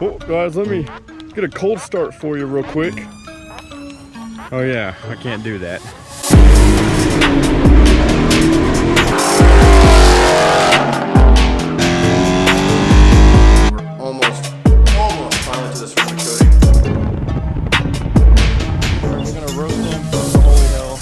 Oh, guys, let me get a cold start for you real quick. Oh yeah, I can't do that. We're almost finally to this front coating. We're gonna roast them from the holy hell.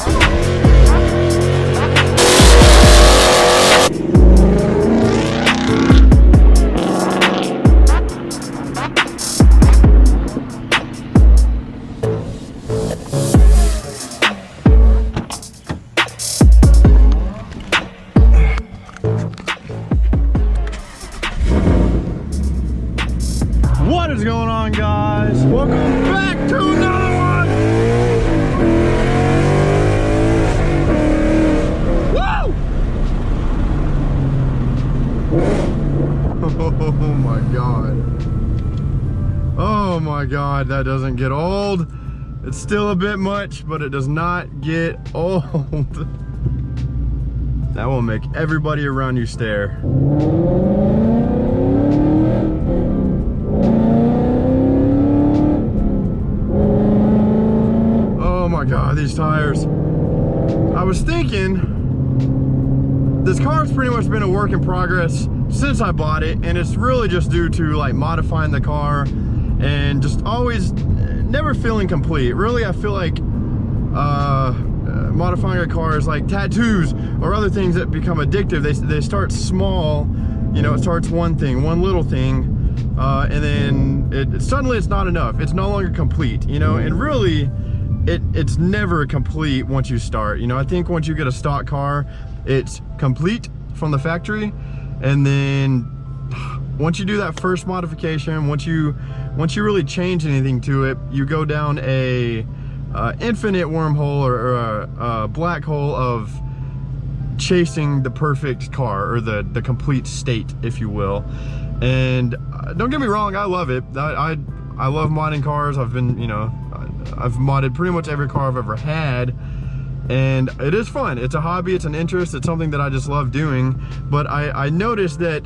What is going on, guys? Welcome back to another one! Woo! Oh my god. Oh my god, that doesn't get old. It's still a bit much, but it does not get old. That will make everybody around you stare. Oh my god, these tires. I was thinking, this car's pretty much been a work in progress since I bought it, and it's really just due to like modifying the car and just always never feeling complete. Really, I feel like modifying a car is like tattoos or other things that become addictive. They start small, you know, it starts one thing, one little thing, and then suddenly it's not enough. It's no longer complete, you know, and really, it's never complete once you start. You know, I think once you get a stock car, it's complete from the factory, and then once you do that first modification, once you really change anything to it, you go down a infinite wormhole or a black hole of chasing the perfect car, or the complete state, if you will. And don't get me wrong, I love it. I love modding cars. I've been, you know, I've modded pretty much every car I've ever had, and it is fun. It's a hobby, it's an interest, it's something that I just love doing. But I noticed that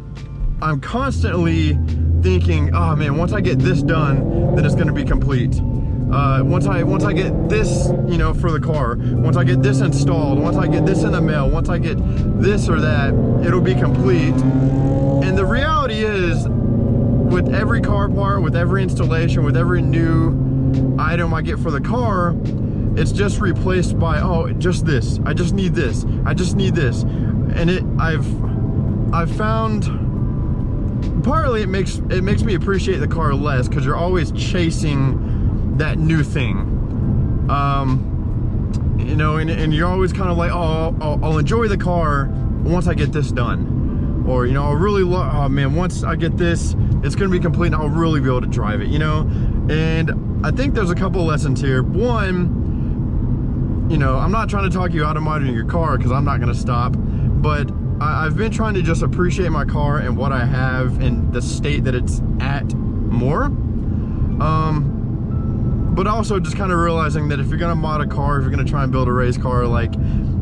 I'm constantly thinking, oh man, once I get this done, then it's gonna be complete. Once I get this, you know, for the car, once I get this installed, once I get this in the mail, once I get this or that, it'll be complete. And the reality is, with every car part, with every installation, with every new item I get for the car, it's just replaced by, oh, just this. I just need this. I just need this. And I've found partly it makes me appreciate the car less, because you're always chasing that new thing. You know, and you're always kind of like, oh, I'll enjoy the car once I get this done. Or, you know, I'll really love, oh man, once I get this, it's gonna be complete and I'll really be able to drive it, you know? And I think there's a couple lessons here. One, you know, I'm not trying to talk you out of modding your car, because I'm not gonna stop, but I've been trying to just appreciate my car and what I have and the state that it's at more. But also just kind of realizing that if you're gonna mod a car, if you're gonna try and build a race car, like,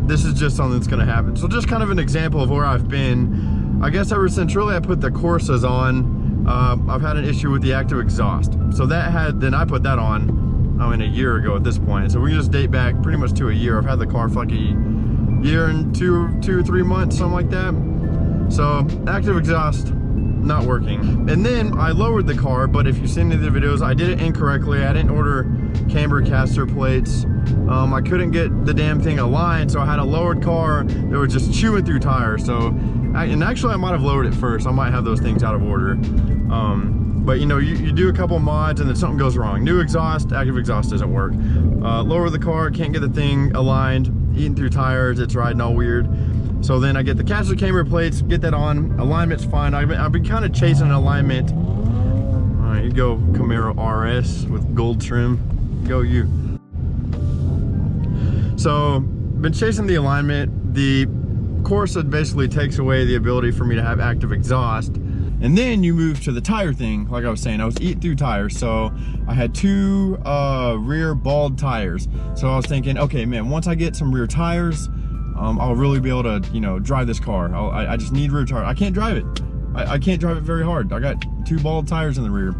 this is just something that's gonna happen. So just kind of an example of where I've been. I guess ever since really I put the Corsas on, I've had an issue with the active exhaust. So then I put that on, I mean, a year ago at this point. So we can just date back pretty much to a year. I've had the car for like a year and two or 3 months, something like that. So active exhaust, not working. And then I lowered the car, but if you've seen any of the videos, I did it incorrectly. I didn't order camber caster plates. I couldn't get the damn thing aligned, so I had a lowered car that was just chewing through tires. So, and actually I might have lowered it first. I might have those things out of order. But you know, you do a couple mods and then something goes wrong. New exhaust, active exhaust doesn't work. Lower the car, can't get the thing aligned, eating through tires, it's riding all weird. So then I get the caster camber plates, get that on, alignment's fine. I've been kind of chasing an alignment. All right, you go Camaro RS with gold trim, go you. So, been chasing the alignment. The Corsa basically takes away the ability for me to have active exhaust. And then you move to the tire thing, like I was saying, I was eating through tires. So I had two rear bald tires. So I was thinking, okay, man, once I get some rear tires, I'll really be able to, you know, drive this car. I just need rear tires. I can't drive it. I can't drive it very hard. I got two bald tires in the rear.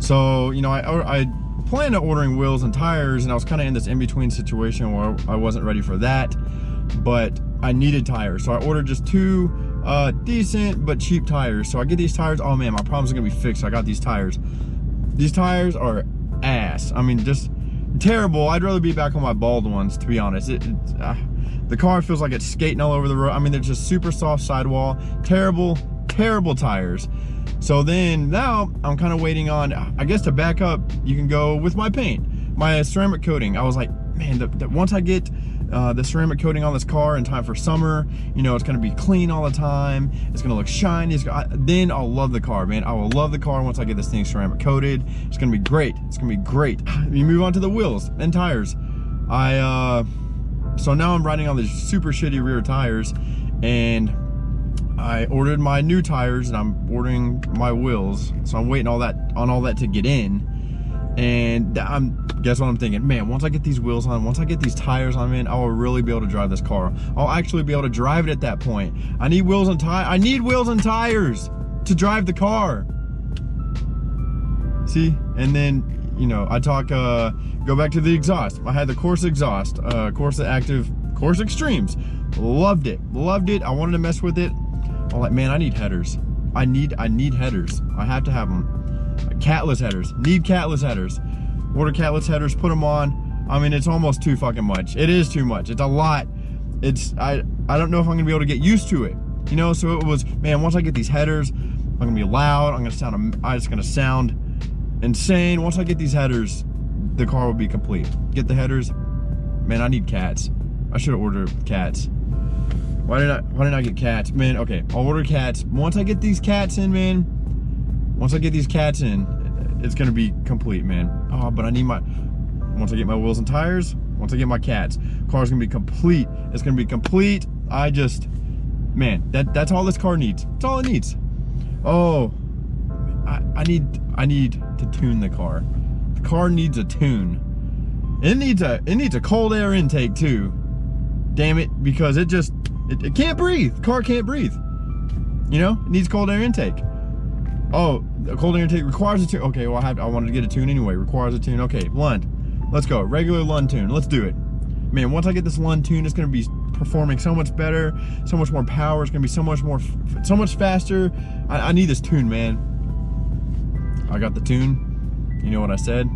So, you know, I planned on ordering wheels and tires, and I was kind of in this in-between situation where I wasn't ready for that, but I needed tires. So I ordered just 2 decent but cheap tires. So I get these tires. Oh man, my problems are gonna be fixed. I got these tires. These tires are ass. I mean, just terrible. I'd rather be back on my bald ones, to be honest. The car feels like it's skating all over the road. I mean, they're just super soft sidewall. Terrible tires. So then now I'm kind of waiting on, I guess, to back up, you can go with my paint, my ceramic coating. I was like, man, once I get the ceramic coating on this car in time for summer, you know, it's gonna be clean all the time, it's gonna look shiny, then I'll love the car, man. I will love the car once I get this thing ceramic coated. It's gonna be great. It's gonna be great. You move on to the wheels and tires. So now I'm riding on these super shitty rear tires, and I ordered my new tires, and I'm ordering my wheels. So I'm waiting on all that to get in. And guess what I'm thinking? Man, once I get these wheels on, once I get these tires on, man, I will really be able to drive this car. I'll actually be able to drive it at that point. I need wheels and tires to drive the car. See? And then, you know, I talk, go back to the exhaust. I had the Corsa exhaust, Corsa Active, Corsa Extremes. Loved it. I wanted to mess with it. I'm like, man, I need headers. I need headers. I have to have them. Catless headers. Need catless headers. Order catless headers, put them on. I mean, it's almost too fucking much. It is too much. It's a lot. I don't know if I'm gonna be able to get used to it. You know, so it was, man, once I get these headers, I'm gonna be loud. I'm just gonna sound insane. Once I get these headers, the car will be complete. Get the headers. Man, I need cats. I should have ordered cats. Why didn't I get cats? Man, okay, I'll order cats. Once I get these cats in, man, once I get these cats in, it's gonna be complete, man. Oh, but I need once I get my wheels and tires, once I get my cats, car's gonna be complete. It's gonna be complete. Man, that's all this car needs. That's all it needs. Oh, I need to tune the car. The car needs a tune. It needs a cold air intake too. Damn it, because it can't breathe. The car can't breathe. You know, it needs cold air intake. Oh, a cold air intake requires a tune. Okay, well I wanted to get a tune anyway. Requires a tune. Okay, Lund. Let's go. Regular Lund tune. Let's do it. Man, once I get this Lund tune, it's gonna be performing so much better, so much more power. It's gonna be so much faster. I need this tune, man. I got the tune. You know what I said?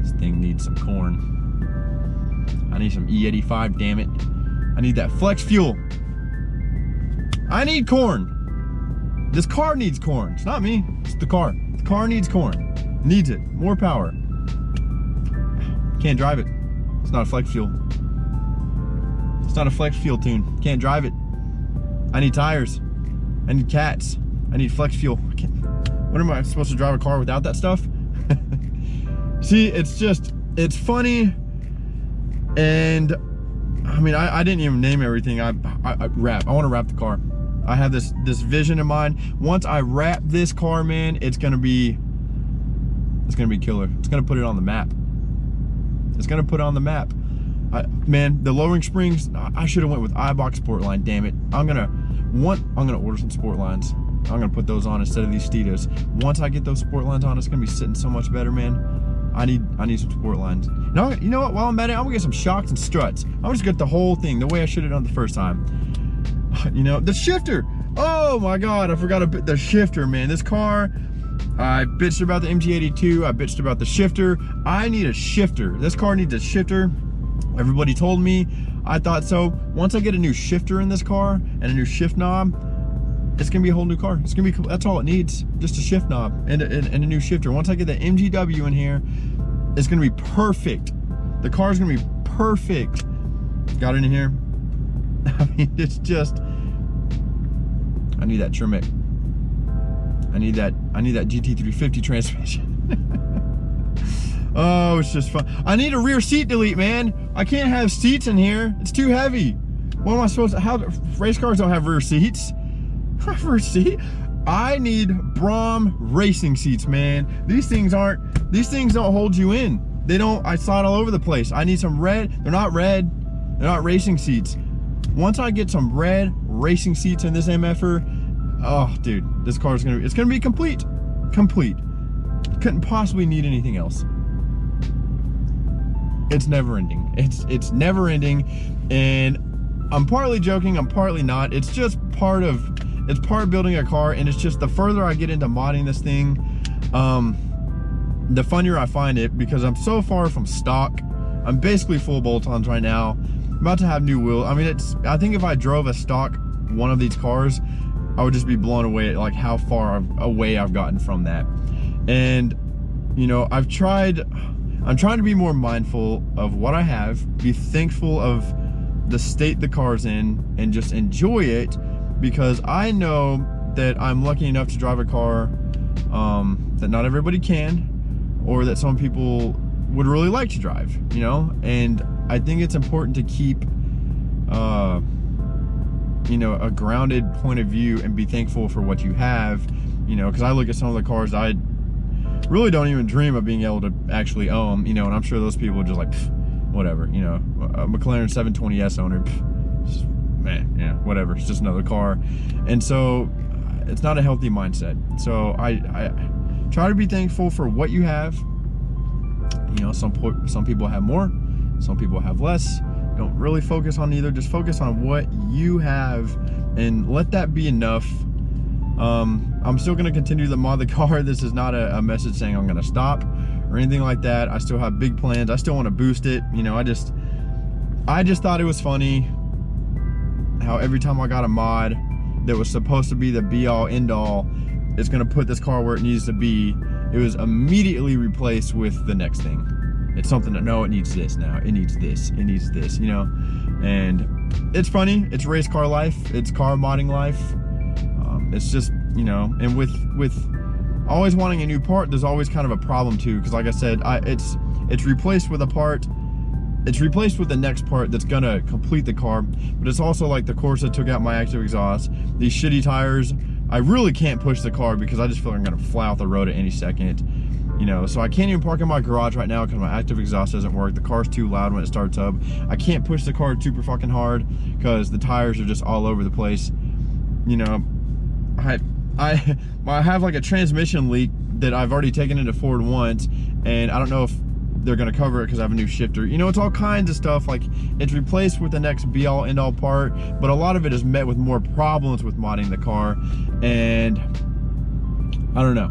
This thing needs some corn. I need some E85, damn it. I need that flex fuel. I need corn. This car needs corn. It's not me, it's the car. The car needs corn. Needs it. More power. Can't drive it. It's not a flex fuel. It's not a flex fuel tune. Can't drive it. I need tires. I need cats. I need flex fuel. What am I supposed to drive a car without that stuff? See, it's funny. And I mean, I didn't even name everything. I wrap. I want to wrap the car. I have this vision in mind. Once I wrap this car, man, it's gonna be killer. It's gonna put it on the map. It's gonna put it on the map. Man, the lowering springs, I should have went with iBox Sportline, damn it. I'm gonna order some Sportlines. I'm gonna put those on instead of these Steedos. Once I get those Sportlines on, it's gonna be sitting so much better, man. I need some Sportlines. Now, you know what, while I'm at it, I'm gonna get some shocks and struts. I'm just gonna get the whole thing, the way I should have done the first time. You know, the shifter. Oh my God, I forgot the shifter, man. This car, I bitched about the MG82, I bitched about the shifter. I need a shifter. This car needs a shifter. Everybody told me, I thought so. Once I get a new shifter in this car and a new shift knob, it's gonna be a whole new car. It's gonna be, that's all it needs, just a shift knob and a new shifter. Once I get the MGW in here, it's gonna be perfect. The car's gonna be perfect. Got it in here. I mean, it's just, I need that Tremec. I need that GT350 transmission. Oh, it's just fun. I need a rear seat delete, man. I can't have seats in here. It's too heavy. What am I supposed to, how, race cars don't have rear seats. Rear seat? I need Brom racing seats, man. These things don't hold you in. They don't, I slide all over the place. I need some red, they're not racing seats. Once I get some red racing seats in this MFer, oh dude, this car is it's gonna be complete. complete. Couldn't possibly need anything else. It's never ending. It's never ending, and I'm partly joking, I'm partly not. It's just part of building a car, and it's just the further I get into modding this thing, the funnier I find it, because I'm so far from stock. I'm basically full bolt-ons right now. I'm about to have new wheels. I mean, I think if I drove a stock one of these cars, I would just be blown away at like how far away I've gotten from that. And you know, I'm trying to be more mindful of what I have, be thankful of the state the car's in, and just enjoy it, because I know that I'm lucky enough to drive a car that not everybody can, or that some people would really like to drive, you know. And I think it's important to keep you know, a grounded point of view and be thankful for what you have, you know, because I look at some of the cars I really don't even dream of being able to actually own, you know, and I'm sure those people are just like, whatever, you know, a McLaren 720S owner, just, man, yeah, whatever, it's just another car. And so it's not a healthy mindset. So I try to be thankful for what you have. You know, some people have more, some people have less. Don't really focus on either, just focus on what you have and let that be enough. I'm still going to continue to mod the car. This is not a message saying I'm going to stop or anything like that. I still have big plans. I still want to boost it. You know, I just thought it was funny how every time I got a mod that was supposed to be the be all end all, it's going to put this car where it needs to be, it was immediately replaced with the next thing. It's something that, no, it needs this now, it needs this, it needs this, you know. And it's funny, it's race car life, it's car modding life. It's just, you know, and with always wanting a new part, there's always kind of a problem too, because like I said, it's replaced with a part, it's replaced with the next part that's gonna complete the car, but it's also like the Corsa took out my active exhaust, these shitty tires. I really can't push the car because I just feel like I'm gonna fly off the road at any second, you know. So I can't even park in my garage right now because my active exhaust doesn't work. The car's too loud when it starts up. I can't push the car super fucking hard because the tires are just all over the place, you know. I have like a transmission leak that I've already taken into Ford once, and I don't know if they're gonna cover it because I have a new shifter. You know, it's all kinds of stuff. Like, it's replaced with the next be all end all part, but a lot of it is met with more problems with modding the car. And I don't know.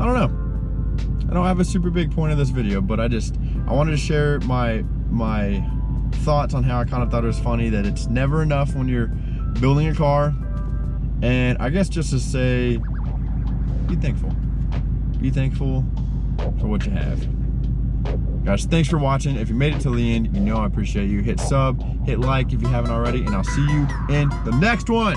I don't have a super big point of this video, but I wanted to share my thoughts on how I kind of thought it was funny that it's never enough when you're building a car. And I guess just to say, be thankful. Be thankful for what you have. Guys, thanks for watching. If you made it till the end, you know I appreciate you. Hit sub, hit like if you haven't already, and I'll see you in the next one.